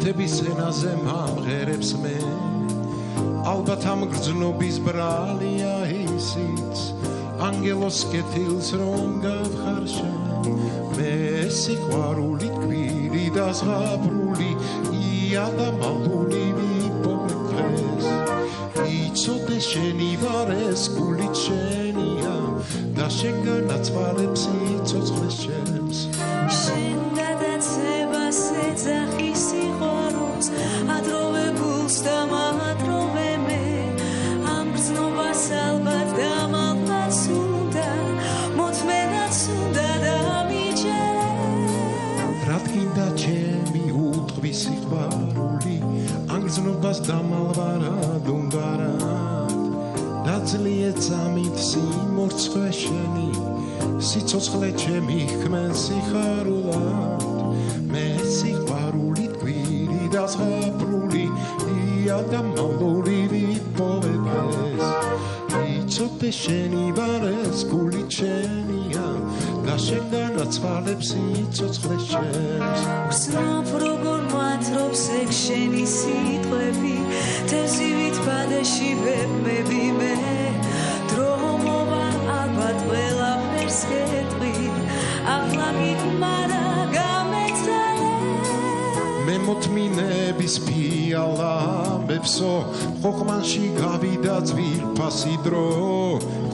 კეთების ენაზე მომღერებს მე ალბათ ამ გრძნობის ბრალია ისიც ანგელოს კეთილს რომ გავხარშე მე სიყვარული გვირი და ზღაპრული ია და მალული ვიპოვე დღეს იცოდე შენი ვარ ეს გული შენია და შენ განაცვალებს სიცოცხლეს ჩემს შენ გადაცებას ეძახი სიყვარულს ადროვებულს და მადროვე მე ამ გრძნობას ალბათ დამალყაც უნდა მოთმენაც უნდა დამიჯერე რა თქინდა ჩემი უტყვი სიყვარული ამ გრძნობას დამალვარად უნდა დაძლიე წამით სიმორცხვე შენი სიცოცხლე ჩემი ხმენ სიხარულად მე სიყვარული გვირი და ზღაპრული ია და მალული ვიპოვე დღეს იცოდე შენი ვარ ეს გული შენია და შენ განაცვალებს სიცოცხლეს ჩემს გრძნობ როგორ მათრობს ეგ შენი სიტყვები თევზივით ბადეში ვებმები მე დრო მოვა ალბათ ყველაფერს გეტყვი ახლა გიგმარა გამეცალე მე მოთმინების ფიალა ამბებსო ხოხმანში გავიდა ძვირფასი დრო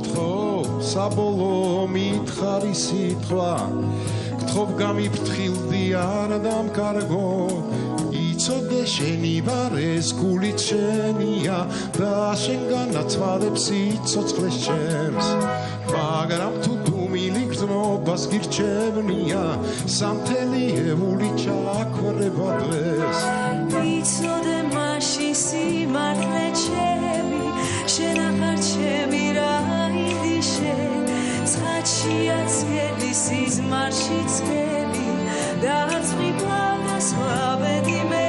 გთხოვ საბოლოო მითხარი სიტყვა გთხოვ გამიფრთხილდი არ დამკარგო იცოდე შენი ვარ ეს გული შენია და შენ განაცვალებს სიცოცხლეს ჩემს მაგრამ თუ დუმილი გრძნობას გირჩევნია სამთელიეული ჩაქვრება დღეს იცოდე მაშინ სიმართლე ჩემი შენ ახარ ჩემი რაიდიშე ცხადშია ცგები სიზმარში ცგები და წვიბლა და სხვაბედი მე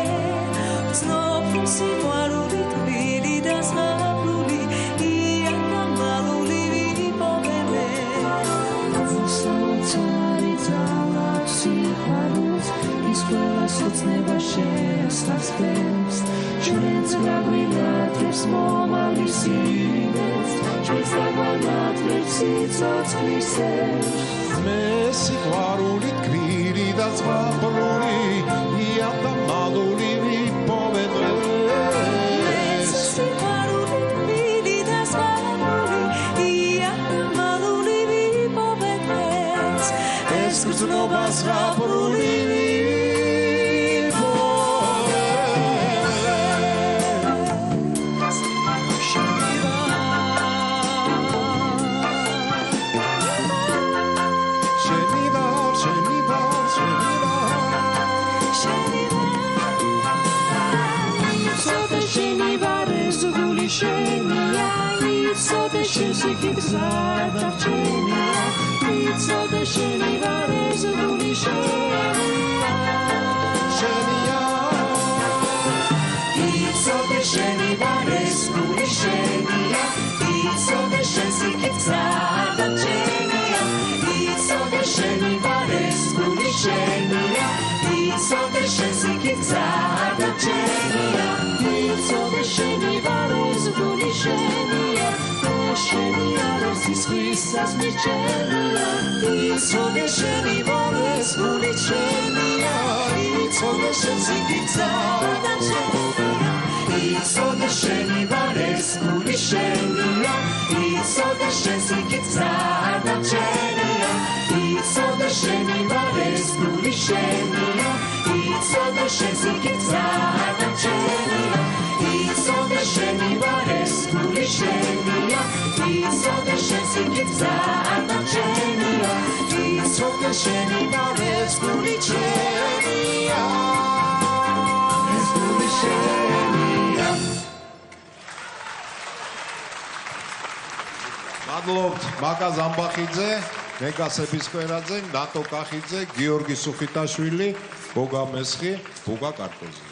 გრძნობ სიყვარული გვირი და ზღაპრული ია და მალული ვიპოვე მე გულსაოცარი ძალავს სიყვარულს ის ყველა სოცნება შესახსენებს ჩვენს გაგვინათებს მომალისინებს ჩვენს გაგვანათებს სიცოცხლის მე სიყვარული გვირი და ზღაპრული ია და მალული ვიპოვე დღეს სიყვარული გვირი და ზღაპრული ია და მალული ვიპოვე დღეს ეს გრძნობა ზღაპრული იცოდე შენი გზად არჩენია იცოდე შენი ვარ ეს გული შენია იცოდე შენი ვარ ეს გული შენია იცოდე შენი გზად არჩენია იცოდე შენი ვარ ეს გული შენია იცოდე შენი გზად არჩენია იცოდე შენი ვარ ეს გული შენია შენი არის ისვისას მიჩენია იცოდე შენი ვარ ეს გული შენია იცოდე შენი გზად არჩენია იცოდე შენი ვარ ეს გული შენია იცოდე შენი გზად არჩენია იცოდე შენი ვარ ეს გული შენია იცოდე შენი გზად არჩენია იცოდე შენი ვარ ეს გული შენია იცოდე შენი გზად არჩენია იცოდე შენი ვარ ეს გული შენია ეს გული შენია მადლობთ მაკა ზამბახიძე მეკა სეფისკვერაძე ნატო კახიძე გიორგი სუხიტაშვილი გოგა მესხი გოგა კარტოზი